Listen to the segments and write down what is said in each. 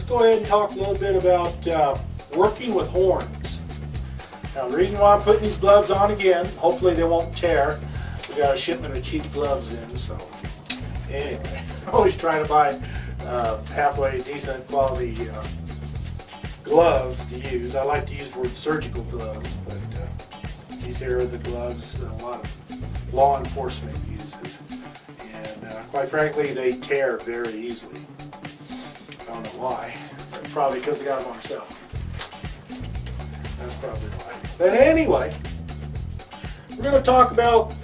Go ahead and talk a little bit about working with horns. Now, the reason why I'm putting these gloves on again, hopefully they won't tear. We got a shipment of cheap gloves in, so anyway, I always try to buy halfway decent quality gloves to use. I like to use the word surgical gloves, but these here are the gloves that a lot of law enforcement uses, and quite frankly, they tear very easily. I don't know why. Probably because I got them on sale. That's probably why. But anyway, we're going to talk about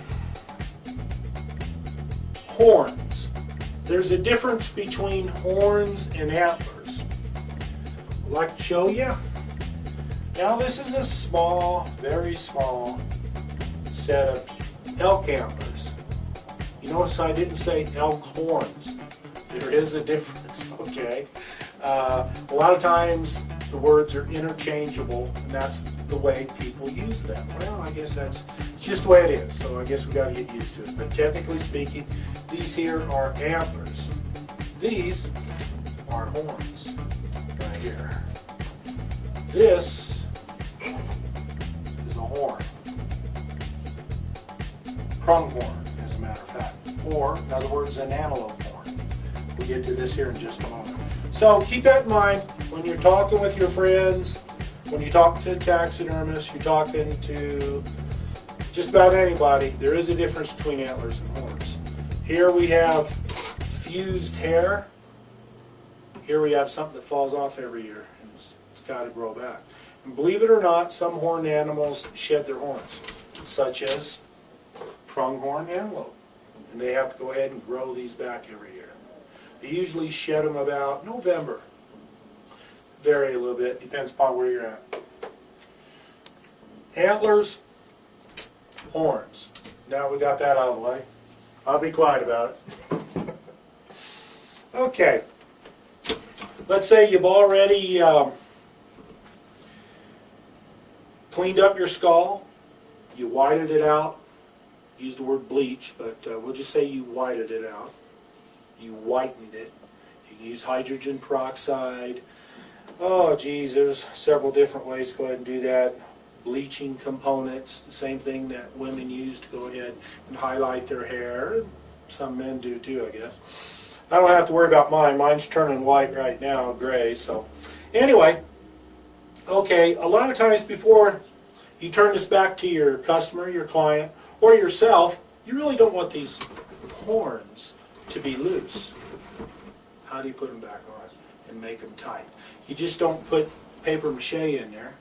horns. There's a difference between horns and antlers. I'd like to show you. Now this is a small, very small set of elk antlers. You notice I didn't say elk horns. There is a difference, okay? A lot of times the words are interchangeable, and that's the way people use them. Well, I guess that's just the way it is, so I guess we got to get used to it. But technically speaking, these here are antlers. These are horns, right here. This is a horn. Pronghorn, as a matter of fact. Or, in other words, an antelope horn. We'll get to this here in just a moment. So keep that in mind when you're talking with your friends, when you're talking to a taxidermist, you're talking to just about anybody. There is a difference between antlers and horns. Here we have fused hair. Here we have something that falls off every year, and it's got to grow back. And believe it or not, some horned animals shed their horns, such as pronghorn antelope, and they have to go ahead and grow these back every year. They usually shed them about November. Vary a little bit, depends upon where you're at. Antlers, horns. Now we got that out of the way. I'll be quiet about it. Okay. Let's say you've already cleaned up your skull. You whited it out. Use the word bleach, but we'll just say you whited it out. You whitened it. You can use hydrogen peroxide. Oh geez, there's several different ways to go ahead and do that. Bleaching components, the same thing that women use to go ahead and highlight their hair. Some men do too, I guess. I don't have to worry about mine. Mine's turning white right now, gray. So anyway, okay, a lot of times before you turn this back to your customer, your client, or yourself, you really don't want these horns to be loose. How do you put them back on and make them tight? You just don't put paper mache in there.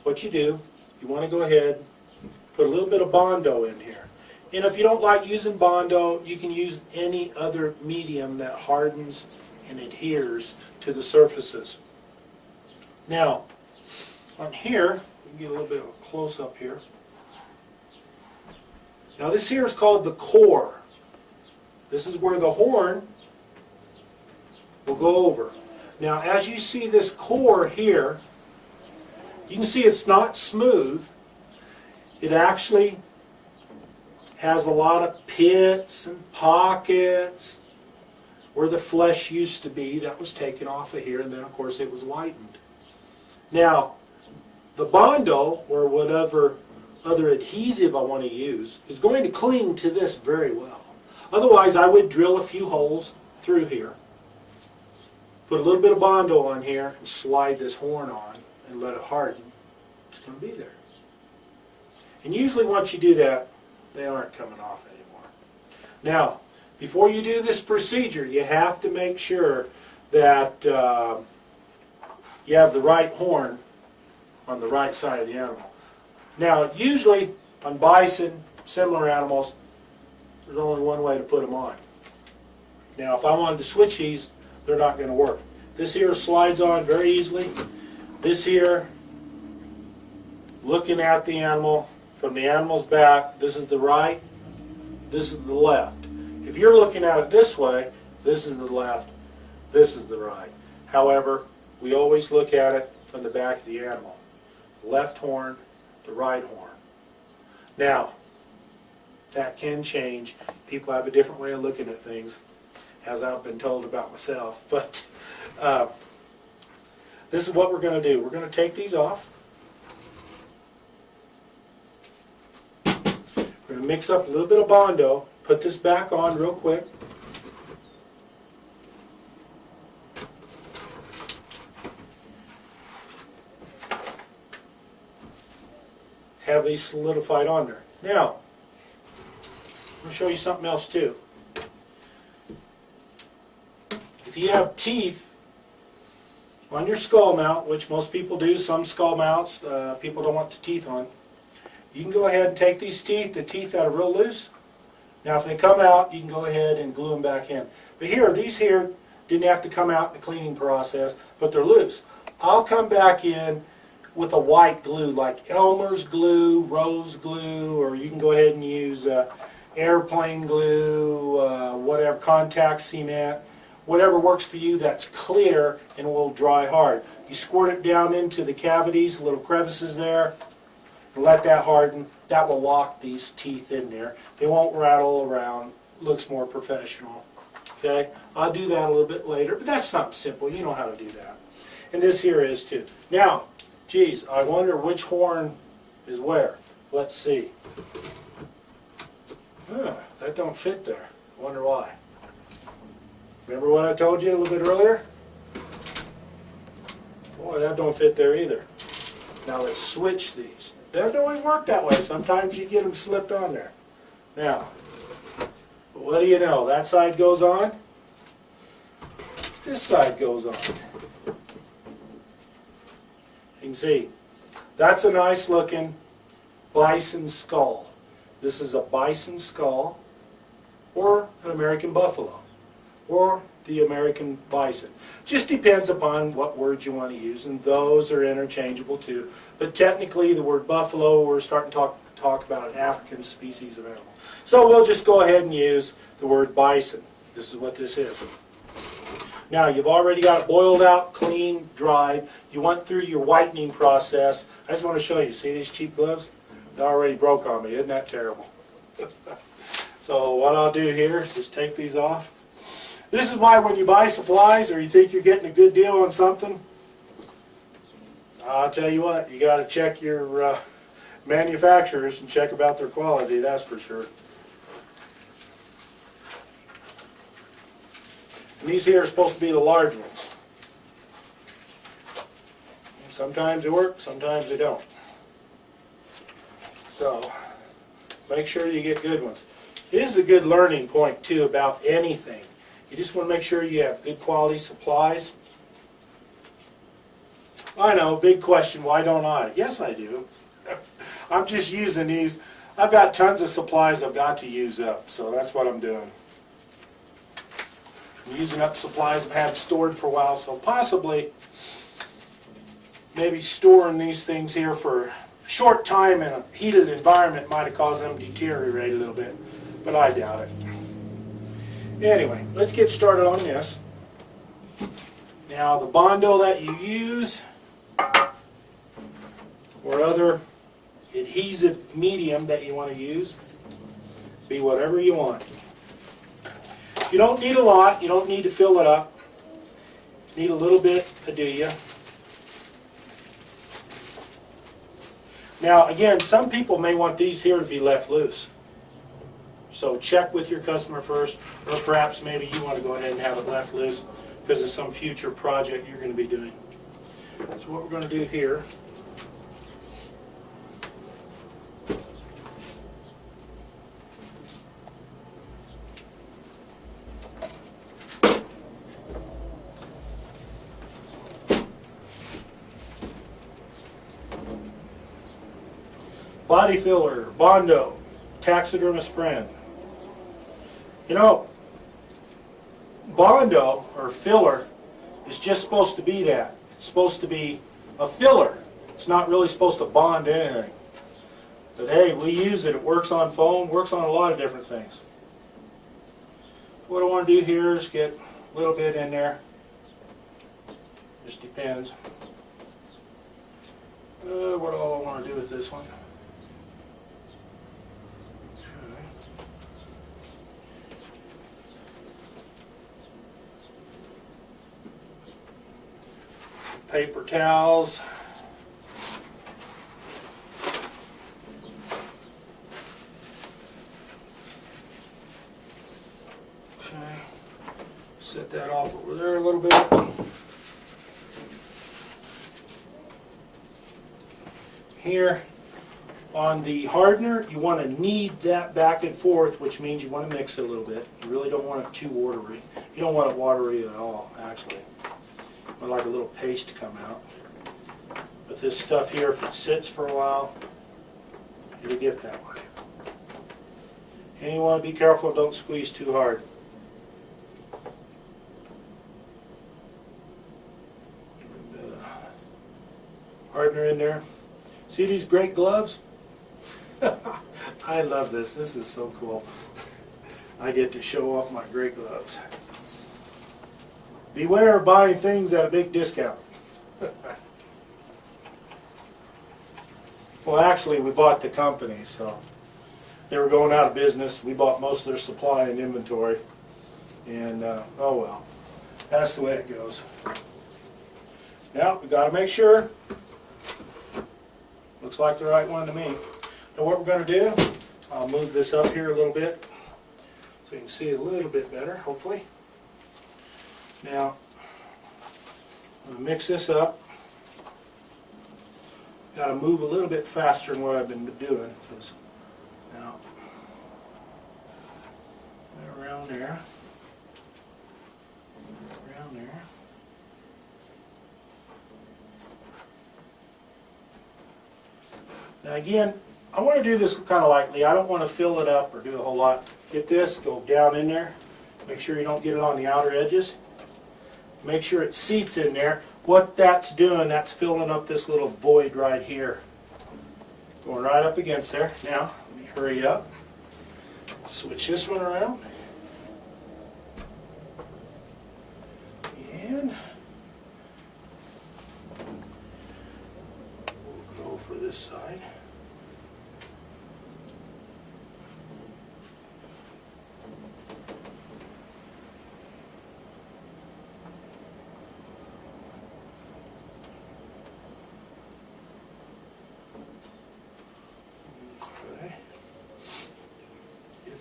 What you do, you want to go ahead, put a little bit of Bondo in here. And if you don't like using Bondo, you can use any other medium that hardens and adheres to the surfaces. Now, on here, we can get a little bit of a close-up here. Now this here is called the core. This is where the horn will go over. Now as you see this core here, you can see it's not smooth. It actually has a lot of pits and pockets where the flesh used to be. That was taken off of here, and then of course it was whitened. Now the Bondo, or whatever other adhesive I want to use, is going to cling to this very well. Otherwise, I would drill a few holes through here, put a little bit of Bondo on here, and slide this horn on and let it harden. It's going to be there. And usually once you do that, they aren't coming off anymore. Now, before you do this procedure, you have to make sure that you have the right horn on the right side of the animal. Now, usually on bison, similar animals, there's only one way to put them on. Now, if I wanted to switch these, they're not going to work. This here slides on very easily. This here, looking at the animal from the animal's back, this is the right, this is the left. If you're looking at it this way, this is the left, this is the right. However, we always look at it from the back of the animal. The left horn, the right horn. Now, that can change. People have a different way of looking at things, as I've been told about myself. But this is what we're going to do. We're going to take these off. We're going to mix up a little bit of Bondo. Put this back on real quick. Have these solidified on there. Now, I'm going to show you something else too. If you have teeth on your skull mount, which most people do, some skull mounts people don't want the teeth on, you can go ahead and take these teeth, the teeth that are real loose. Now if they come out, you can go ahead and glue them back in. But here, these here didn't have to come out in the cleaning process, but they're loose. I'll come back in with a white glue, like Elmer's glue, rose glue, or you can go ahead and use airplane glue, whatever, contact cement, whatever works for you that's clear and will dry hard. You squirt it down into the cavities, little crevices there, and let that harden. That will lock these teeth in there. They won't rattle around. Looks more professional. Okay, I'll do that a little bit later, but that's something simple. You know how to do that. And this here is too. Now, geez, I wonder which horn is where. Let's see. That don't fit there. I wonder why. Remember what I told you a little bit earlier? Boy, that don't fit there either. Now let's switch these. Doesn't always work that way. Sometimes you get them slipped on there. Now, what do you know? That side goes on. This side goes on. You can see, that's a nice looking bison skull. This is a bison skull, or an American buffalo, or the American bison. Just depends upon what words you want to use, and those are interchangeable too. But technically the word buffalo, we're starting to talk about an African species of animal. So we'll just go ahead and use the word bison. This is what this is. Now you've already got it boiled out, clean, dried. You went through your whitening process. I just want to show you. See these cheap gloves? They already broke on me. Isn't that terrible? So what I'll do here is just take these off. This is why when you buy supplies or you think you're getting a good deal on something, I'll tell you what, you got to check your manufacturers and check about their quality, that's for sure. And these here are supposed to be the large ones. Sometimes they work, sometimes they don't. So, make sure you get good ones. This is a good learning point too about anything. You just want to make sure you have good quality supplies. I know, big question, why don't I? Yes, I do. I'm just using these. I've got tons of supplies I've got to use up, so that's what I'm doing. I'm using up supplies I've had stored for a while, so possibly maybe storing these things here for a short time in a heated environment might have caused them to deteriorate a little bit, but I doubt it. Anyway, let's get started on this. Now the Bondo that you use, or other adhesive medium that you want to use, be whatever you want. You don't need a lot, you don't need to fill it up. You need a little bit, do you? Now again, some people may want these here to be left loose. So check with your customer first, or perhaps maybe you want to go ahead and have it left loose because of some future project you're going to be doing. So what we're going to do here, Body filler, Bondo, taxidermist friend. You know, Bondo, or filler, is just supposed to be that. It's supposed to be a filler. It's not really supposed to bond anything. But hey, we use it. It works on foam, works on a lot of different things. What I want to do here is get a little bit in there. Just depends. What all I want to do with this one. Okay. Paper towels. Okay. Set that off over there a little bit. Here on the hardener, you want to knead that back and forth, which means you want to mix it a little bit. You really don't want it too watery. You don't want it watery at all, actually. You want like a little paste to come out. But this stuff here, if it sits for a while, it'll get that way. And you want to be careful, don't squeeze too hard. Hardener in there. See these great gloves? I love this. This is so cool. I get to show off my great gloves. Beware of buying things at a big discount. Well, actually, we bought the company, so they were going out of business. We bought most of their supply and inventory. And, oh well, that's the way it goes. Now, we got to make sure. Looks like the right one to me. Now what we're going to do, I'll move this up here a little bit so you can see a little bit better, hopefully. Now, I'm going to mix this up. Got to move a little bit faster than what I've been doing. Now, around there. Around there. Now again, I want to do this kind of lightly. I don't want to fill it up or do a whole lot. Get this, go down in there. Make sure you don't get it on the outer edges. Make sure it seats in there. What that's doing, that's filling up this little void right here. Going right up against there. Now, let me hurry up. Switch this one around. And we'll go for this side.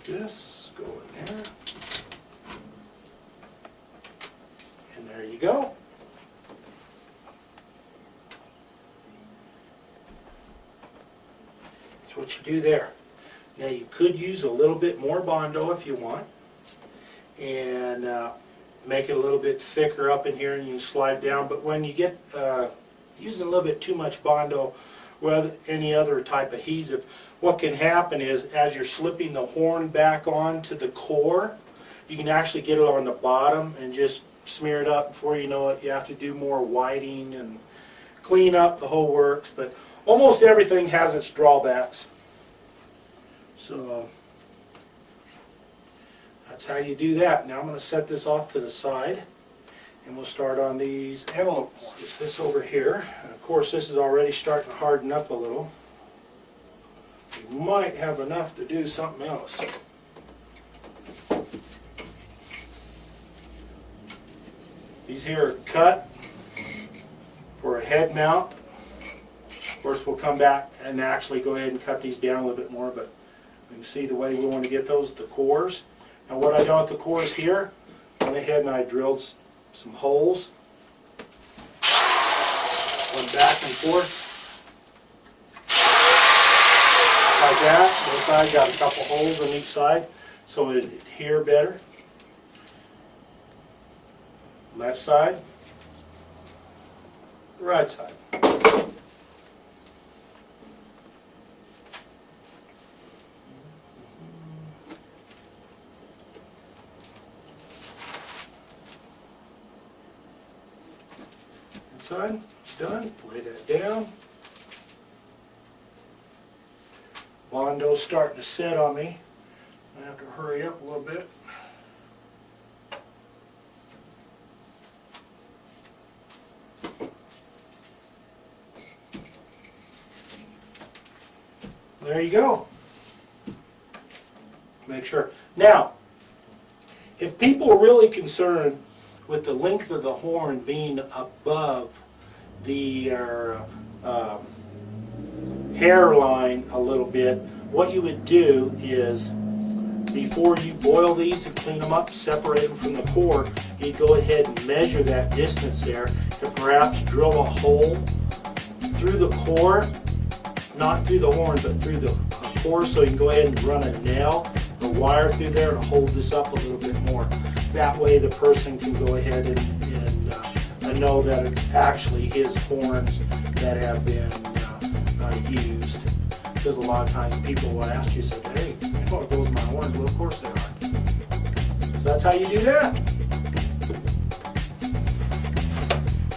This, go in there, and there you go. That's what you do there. Now you could use a little bit more Bondo if you want, and make it a little bit thicker up in here, and you can slide it down. But when you get using a little bit too much Bondo, well, any other type of adhesive, what can happen is as you're slipping the horn back onto the core, you can actually get it on the bottom and just smear it up. Before you know it, you have to do more whiting and clean up the whole works. But almost everything has its drawbacks. So that's how you do that. Now I'm going to set this off to the side, and we'll start on these antelope horns. Get this over here. And of course, this is already starting to harden up a little. You might have enough to do something else. These here are cut for a head mount. Of course, we'll come back and actually go ahead and cut these down a little bit more, but you can see the way we want to get those, the cores. Now what I done with the cores here, I went ahead and I drilled some holes. Went back and forth. Like that. Both sides got a couple holes on each side so it'd adhere better. Left side, the right side. side. Done. Lay that down. Bondo's starting to set on me. I have to hurry up a little bit. There you go. Make sure. Now, if people are really concerned with the length of the horn being above the hairline a little bit, what you would do is, before you boil these and clean them up, separate them from the core, you go ahead and measure that distance there to perhaps drill a hole through the core, not through the horn, but through the core, so you can go ahead and run a nail or wire through there to hold this up a little bit more. That way the person can go ahead and know that it's actually his horns that have been used. Because a lot of times people will ask you, say, hey, oh, those are my horns. Well, of course they are. So that's how you do that.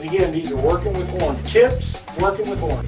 And again, these are working with horn tips, working with horn.